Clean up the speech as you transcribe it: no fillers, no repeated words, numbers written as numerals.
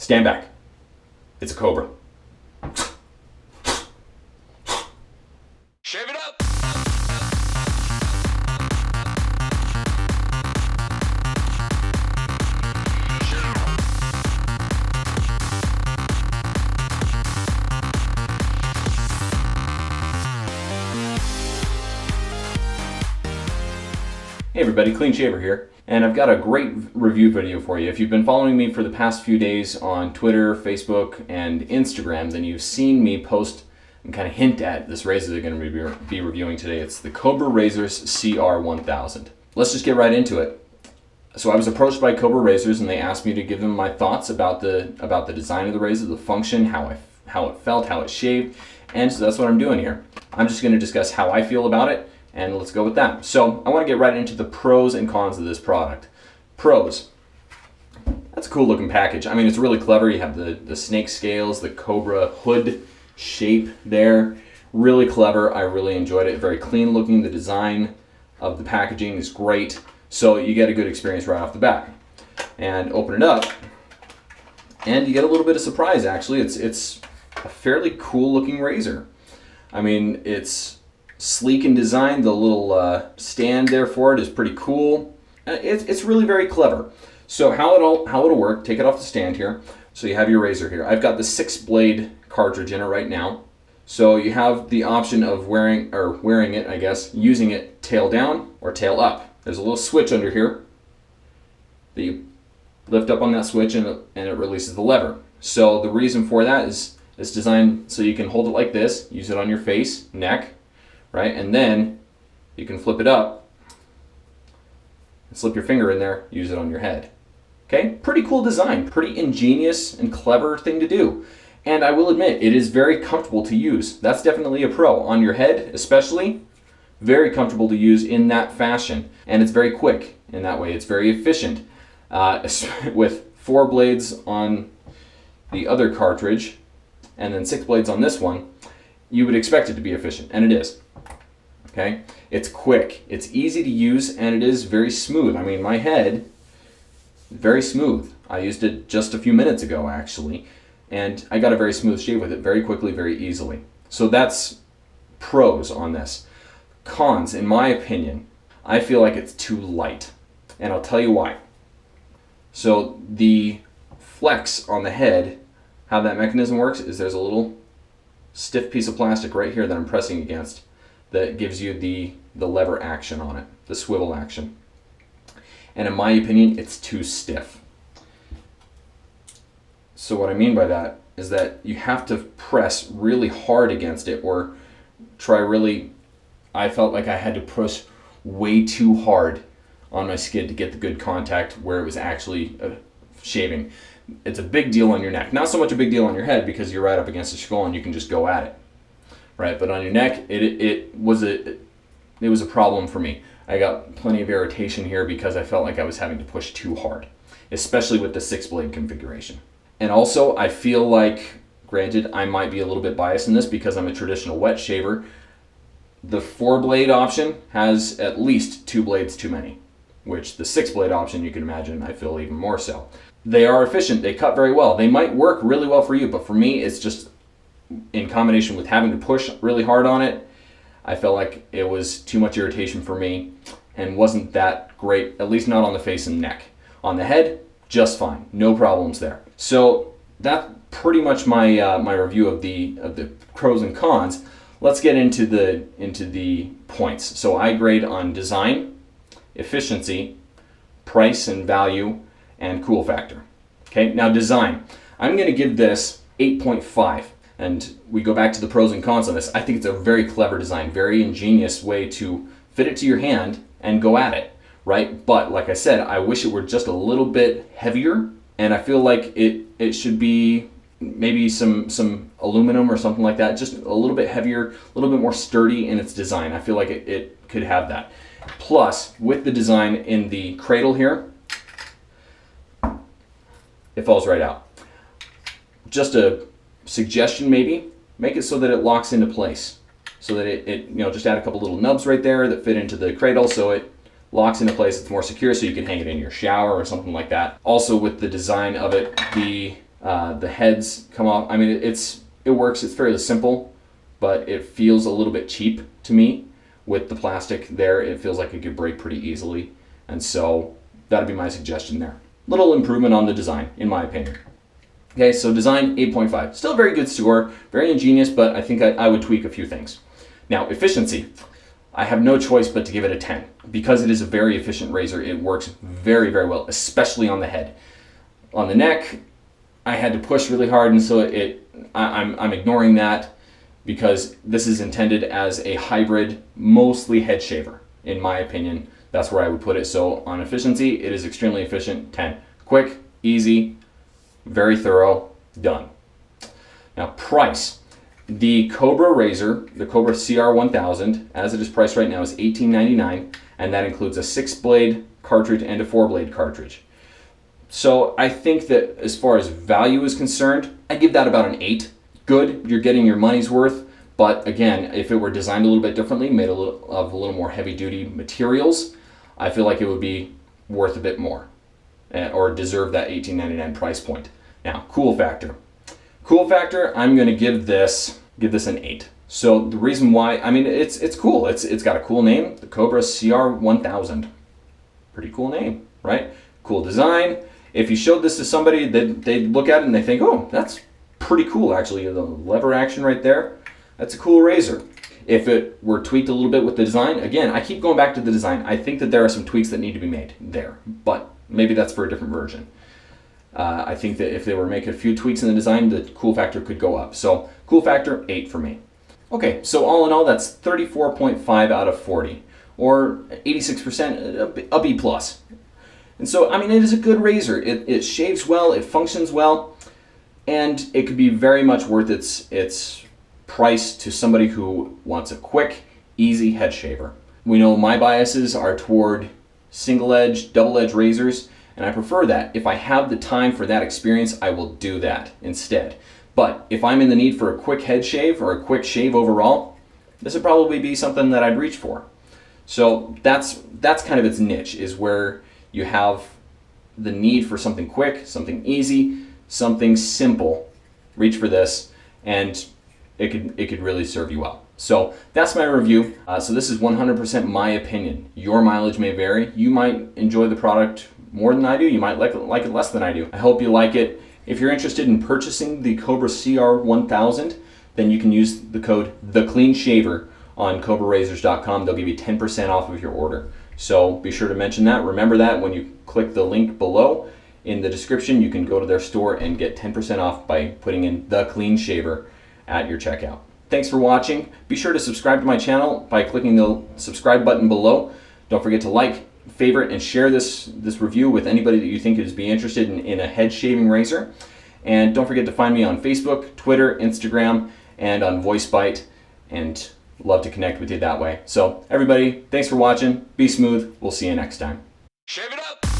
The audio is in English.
Stand back. It's a Cobra. Shave it up! Hey everybody, Clean Shaver here, and I've got a great review video for you. If you've been following me for the past few days on Twitter, Facebook, and Instagram, then you've seen me post and kind of hint at this razor they're going to be reviewing today. It's the Cobra Razors CR-1000. Let's just get right into it. So I was approached by Cobra Razors and they asked me to give them my thoughts about the design of the razor, the function, how it felt, how it shaved, and so that's what I'm doing here. I'm just going to discuss how I feel about it, and let's go with that. So I want to get right into the pros and cons of this product. Pros. That's a cool looking package. I mean, it's really clever. You have the snake scales, the Cobra hood shape there. Really clever. I really enjoyed it. Very clean looking. The design of the packaging is great. So you get a good experience right off the bat. And open it up, and you get a little bit of surprise actually. It's a fairly cool looking razor. I mean, it's sleek in design. The little stand there for it is pretty cool. It's really very clever. So how it'll work, take it off the stand here. So you have your razor here. I've got the 6-blade cartridge in it right now. So you have the option of wearing it, I guess, using it tail down or tail up. There's a little switch under here that you lift up on that switch and it releases the lever. So the reason for that is it's designed so you can hold it like this, use it on your face, neck, right? And then you can flip it up and slip your finger in there, use it on your head. Okay, pretty cool design, pretty ingenious and clever thing to do. And I will admit, it is very comfortable to use. That's definitely a pro. On your head, especially, very comfortable to use in that fashion. And it's very quick in that way. It's very efficient. With 4 blades on the other cartridge and then 6 blades on this one, you would expect it to be efficient, and it is. Okay, it's quick, it's easy to use, and it is very smooth. I mean, my head, very smooth. I used it just a few minutes ago actually, and I got a very smooth shave with it very quickly, very easily. So that's pros on this. Cons, in my opinion, I feel like it's too light, and I'll tell you why. So the flex on the head, how that mechanism works is there's a little stiff piece of plastic right here that I'm pressing against that gives you the lever action on it, the swivel action. And in my opinion, it's too stiff. So what I mean by that is that you have to press really hard against it, or try really, I felt like I had to push way too hard on my skid to get the good contact where it was actually shaving. It's a big deal on your neck. Not so much a big deal on your head because you're right up against the skull and you can just go at it. Right, but on your neck, it was a problem for me. I got plenty of irritation here because I felt like I was having to push too hard, especially with the 6-blade configuration. And also, I feel like, granted, I might be a little bit biased in this because I'm a traditional wet shaver. The 4-blade option has at least 2 blades too many, which the 6-blade option, you can imagine, I feel even more so. They are efficient, they cut very well. They might work really well for you, but for me, it's just, in combination with having to push really hard on it, I felt like it was too much irritation for me and wasn't that great, at least not on the face and neck. On the head, just fine, no problems there. So that's pretty much my my review of the pros and cons. Let's get into the points. So I grade on design, efficiency, price and value, and cool factor. Okay, now design. I'm going to give this 8.5. And we go back to the pros and cons on this. I think it's a very clever design, very ingenious way to fit it to your hand and go at it, right? But like I said, I wish it were just a little bit heavier, and I feel like it should be maybe some aluminum or something like that, just a little bit heavier, a little bit more sturdy in its design. I feel like it could have that. Plus, with the design in the cradle here, it falls right out. Just a suggestion, maybe make it so that it locks into place, so that it just add a couple little nubs right there that fit into the cradle so it locks into place. It's more secure, so you can hang it in your shower or something like that. Also, with the design of it, the The heads come off. I mean, it works. It's fairly simple, but it feels a little bit cheap to me. With the plastic there, it feels like it could break pretty easily. And so that'd be my suggestion there. Little improvement on the design, in my opinion. Okay, so design 8.5. Still a very good score, very ingenious, but I think I would tweak a few things. Now, efficiency. I have no choice but to give it a 10. Because it is a very efficient razor, it works very, very well, especially on the head. On the neck, I had to push really hard, and so I'm ignoring that because this is intended as a hybrid, mostly head shaver, in my opinion. That's where I would put it. So on efficiency, it is extremely efficient, 10. Quick, easy, very thorough, done. Now price. The Cobra razor, the Cobra CR-1000, as it is priced right now, is $18.99, and that includes a 6-blade cartridge and a 4-blade cartridge. So I think that as far as value is concerned, I give that about an 8. Good, you're getting your money's worth, but again, if it were designed a little bit differently, made a little more heavy-duty materials, I feel like it would be worth a bit more, or deserve that $18.99 price point. Now, cool factor. Cool factor, I'm going to give this an 8. So the reason why, I mean, it's cool. It's got a cool name, the Cobra CR-1000. Pretty cool name, right? Cool design. If you showed this to somebody, they'd look at it and they think, oh, that's pretty cool actually. The lever action right there, that's a cool razor. If it were tweaked a little bit with the design, again, I keep going back to the design. I think that there are some tweaks that need to be made there, but maybe that's for a different version. I think that if they were making a few tweaks in the design, the cool factor could go up. So cool factor, 8 for me. Okay, so all in all, that's 34.5 out of 40, or 86%, a B+. And so, I mean, it is a good razor. It shaves well, it functions well, and it could be very much worth its price to somebody who wants a quick, easy head shaver. We know my biases are toward single edge, double edge razors, and I prefer that. If I have the time for that experience, I will do that instead. But if I'm in the need for a quick head shave or a quick shave overall, this would probably be something that I'd reach for. So that's kind of its niche, is where you have the need for something quick, something easy, something simple. Reach for this, and it could really serve you well. So that's my review. So this is 100% my opinion. Your mileage may vary. You might enjoy the product more than I do. You might like it less than I do. I hope you like it. If you're interested in purchasing the Cobra CR-1000, then you can use the code TheCleanShaver on CobraRazors.com. They'll give you 10% off of your order. So be sure to mention that. Remember that when you click the link below in the description, you can go to their store and get 10% off by putting in TheCleanShaver at your checkout. Thanks for watching. Be sure to subscribe to my channel by clicking the subscribe button below. Don't forget to like, favorite, and share this review with anybody that you think is be interested in a head shaving razor. And don't forget to find me on Facebook, Twitter, Instagram, and on Voicebyte, and love to connect with you that way. So everybody, thanks for watching. Be smooth. We'll see you next time. Shave it up!